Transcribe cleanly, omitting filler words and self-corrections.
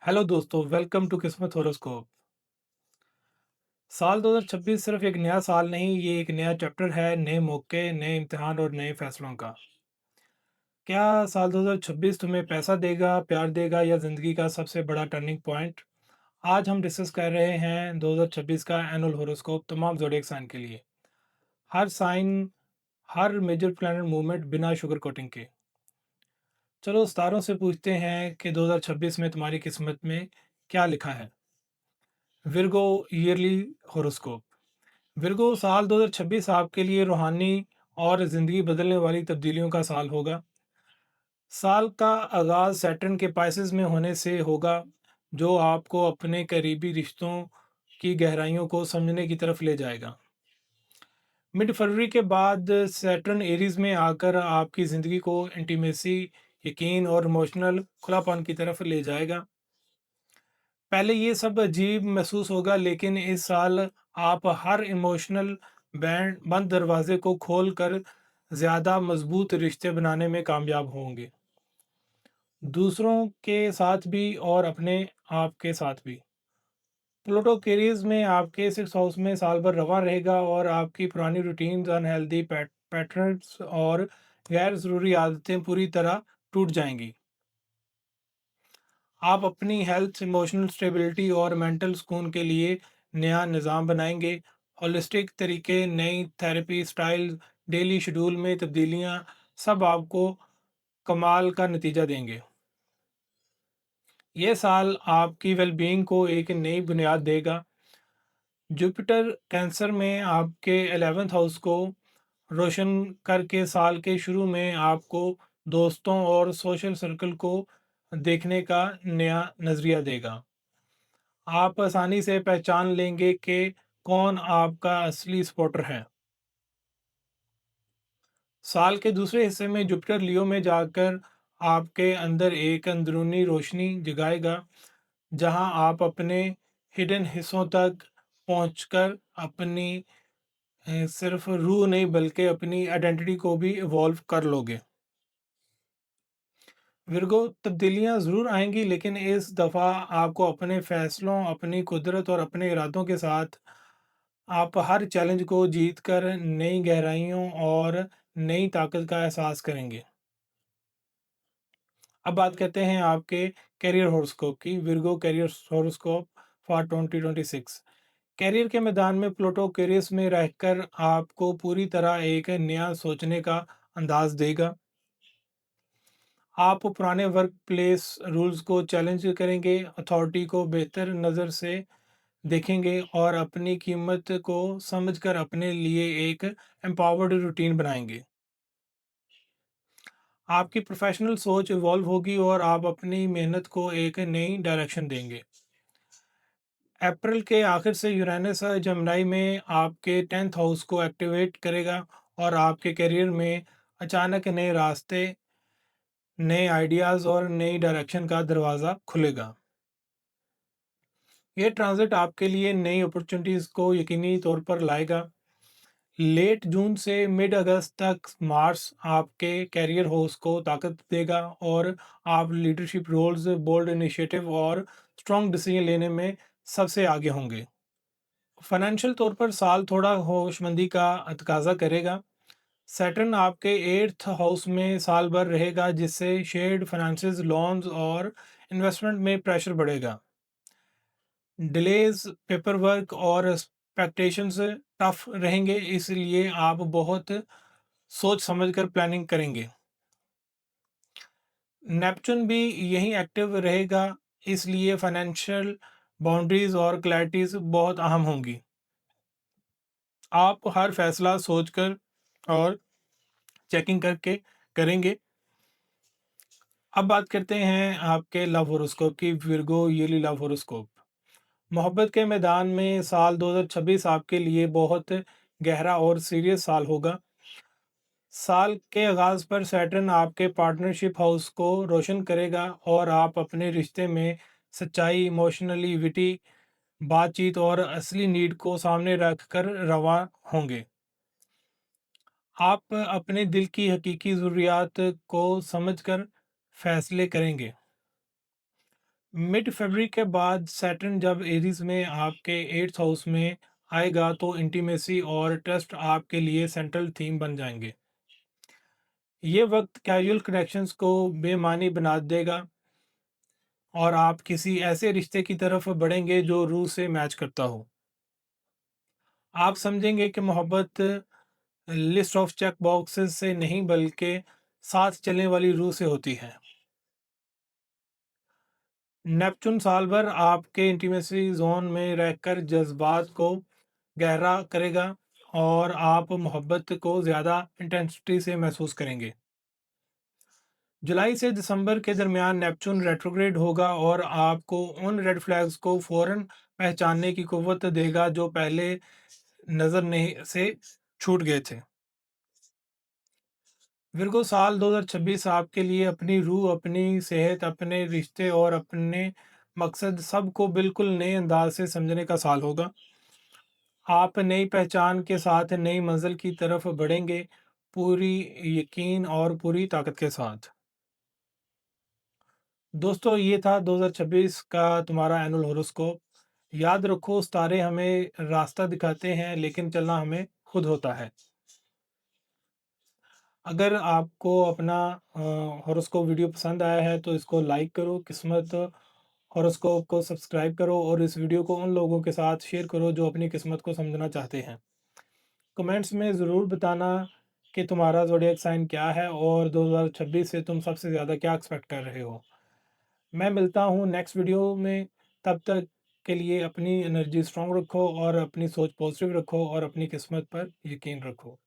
Hello दोस्तों, welcome to किस्मत horoscope. साल 2026 सिर्फ एक नया साल नहीं, ये एक नया चैप्टर है, नए मौके, नए इम्तिहान और नए फैसलों का। क्या साल 2026 तुम्हें पैसा देगा, प्यार देगा या ज़िंदगी का सबसे बड़ा टर्निंग पॉइंट? आज हम डिस्कस कर रहे हैं 2026 का एनुअल होरोस्कोप तमाम ज़ोडिएक साइन के लिए। हर साइन, हर मेजर प्लैनेट मूवमेंट बिना शुगर कोटिंग के। चलो सितारों से पूछते हैं कि 2026 में तुम्हारी किस्मत में क्या लिखा है। Virgo yearly horoscope. विर्गो, साल 2026 आपके लिए रूहानी और ज़िंदगी बदलने वाली तब्दीलियों का साल होगा। साल का आगाज़ सैटर्न के पाइसेस में होने से होगा, जो आपको अपने करीबी रिश्तों की गहराइयों को समझने की तरफ ले जाएगा। मिड फरवरी के बाद सैटर्न एरीज़ में आकर आपकी ज़िंदगी को इंटीमेसी, यकीन और इमोशनल खुलापन की तरफ ले जाएगा। पहले ये सब अजीब महसूस होगा, लेकिन इस साल आप हर इमोशनल बैंड बंद दरवाजे को खोल कर ज़्यादा मजबूत रिश्ते बनाने में कामयाब होंगे। दूसरों के साथ भी और अपने आप के साथ भी। प्लूटो कैरियर्स में आपके 6th हाउस में साल भर रवा रहेगा और आपकी पुरानी रूटीन्स, अनहेल्दी पैटर्न्स और गैर ज़रूरी आदतें पूरी तरह टूट जाएंगी। आप अपनी हेल्थ, इमोशनल स्टेबिलिटी और मेंटल सुकून के लिए नया निज़ाम बनाएंगे। होलिस्टिक तरीके, नई थेरेपी स्टाइल, डेली शेड्यूल में तब्दीलियां सब आपको कमाल का नतीजा देंगे। ये साल आपकी वेलबींग को एक नई बुनियाद देगा। जुपिटर कैंसर में आपके 11th हाउस को रोशन करके साल के शुरू में आपको दोस्तों और सोशल सर्कल को देखने का नया नज़रिया देगा। आप आसानी से पहचान लेंगे कि कौन आपका असली सपोर्टर है। साल के दूसरे हिस्से में जुपिटर लियो में जाकर आपके अंदर एक अंदरूनी रोशनी जगाएगा, जहां आप अपने हिडन हिस्सों तक पहुंचकर अपनी सिर्फ रूह नहीं बल्कि अपनी आइडेंटिटी को भी इवॉल्व कर लोगे। विर्गो, तब्दीलियां ज़रूर आएंगी, लेकिन इस दफ़ा आपको अपने फैसलों, अपनी कुदरत और अपने इरादों के साथ आप हर चैलेंज को जीत कर नई गहराइयों और नई ताकत का एहसास करेंगे। अब बात करते हैं आपके करियर हॉरोस्कोप की। Virgo career horoscope for 2026। Career के मैदान में प्लूटो कैरियर्स में रहकर आपको पूरी तरह एक नया सोचने का अंदाज देगा। आप पुराने वर्क प्लेस रूल्स को चैलेंज करेंगे, अथॉरिटी को बेहतर नज़र से देखेंगे और अपनी कीमत को समझकर अपने लिए एक एम्पावर्ड रूटीन बनाएंगे। आपकी प्रोफेशनल सोच इवॉल्व होगी और आप अपनी मेहनत को एक नई डायरेक्शन देंगे। अप्रैल के आखिर से यूरेनस जमनाई में आपके 10th हाउस को एक्टिवेट करेगा और आपके करियर में अचानक नए रास्ते, नए आइडियाज़ और नई डायरेक्शन का दरवाज़ा खुलेगा। ये ट्रांजिट आपके लिए नई अपॉर्चुनिटीज़ को यकीनी तौर पर लाएगा। लेट जून से मिड अगस्त तक मार्स आपके कैरियर हाउस को ताकत देगा और आप लीडरशिप रोल्स, बोल्ड इनिशिएटिव और स्ट्रॉन्ग डिसीजन लेने में सबसे आगे होंगे। फाइनेंशियल तौर पर साल थोड़ा होशमंदी का तकाजा करेगा। सैटर्न आपके 8th हाउस में साल भर रहेगा, जिससे शेयर्ड फाइनेंसेस, लोन्स और इन्वेस्टमेंट में प्रेशर बढ़ेगा। डिलेज, पेपर वर्क और एक्सपेक्टेशंस टफ रहेंगे, इसलिए आप बहुत सोच समझकर प्लानिंग करेंगे। नेपच्यून भी यहीं एक्टिव रहेगा, इसलिए फाइनेंशियल बाउंड्रीज और क्लैरिटीज बहुत अहम होंगी। आप हर फैसला सोचकर और चेकिंग करके करेंगे। अब बात करते हैं आपके लव हॉरोस्कोप की। Virgo yearly love horoscope. मोहब्बत के मैदान में साल 2026 आपके लिए बहुत गहरा और सीरियस साल होगा। साल के आगाज़ पर सैटर्न आपके पार्टनरशिप हाउस को रोशन करेगा और आप अपने रिश्ते में सच्चाई, इमोशनली विटी बातचीत और असली नीड को सामने रखकर रवा होंगे। आप अपने दिल की हकीकी ज़रूरियात को समझकर फैसले करेंगे। मिड फरवरी के बाद सैटर्न जब एरीज़ में आपके 8th हाउस में आएगा तो इंटीमेसी और ट्रस्ट आपके लिए सेंट्रल थीम बन जाएँगे। ये वक़्त कैज़ुअल कनेक्शंस को बेमानी बना देगा और आप किसी ऐसे रिश्ते की तरफ बढ़ेंगे जो रूह से मैच करता हो। आप समझेंगे कि मोहब्बत लिस्ट ऑफ चेक बॉक्सेस से नहीं बल्कि साथ चलने वाली रूह से होती है। नेपच्यून साल भर आपके इंटीमेसी ज़ोन में रहकर जज़्बात को गहरा करेगा और आप मोहब्बत को ज़्यादा इंटेंसिटी से महसूस करेंगे। जुलाई से दिसंबर के दरमियान नेपच्यून रेट्रोग्रेड होगा और आपको उन रेड फ्लैग्स को फ़ौरन पहचानने की कुव्वत देगा जो पहले नज़र नहीं से छूट गए थे। विर्गो साल 2026 आपके लिए अपनी रूह, अपनी सेहत, अपने रिश्ते और अपने मकसद सबको बिल्कुल नए अंदाज से समझने का साल होगा। आप नई पहचान के साथ नई मंजिल की तरफ बढ़ेंगे, पूरी यकीन और पूरी ताकत के साथ। दोस्तों, ये था 2026 का तुम्हारा एनुअल हॉरोस्कोप। याद रखो, सितारे हमें रास्ता दिखाते हैं, लेकिन चलना हमें खुद होता है। अगर आपको अपना हॉरोस्कोप वीडियो पसंद आया है तो इसको लाइक करो, किस्मत हॉरोस्कोप को सब्सक्राइब करो और इस वीडियो को उन लोगों के साथ शेयर करो जो अपनी किस्मत को समझना चाहते हैं। कमेंट्स में ज़रूर बताना कि तुम्हारा ज़ोडिएक साइन क्या है और 2026 से तुम सबसे ज़्यादा क्या एक्सपेक्ट कर रहे हो। मैं मिलता हूँ नेक्स्ट वीडियो में, तब तक के लिए अपनी एनर्जी स्ट्रॉन्ग रखो और अपनी सोच पॉजिटिव रखो और अपनी किस्मत पर यकीन रखो।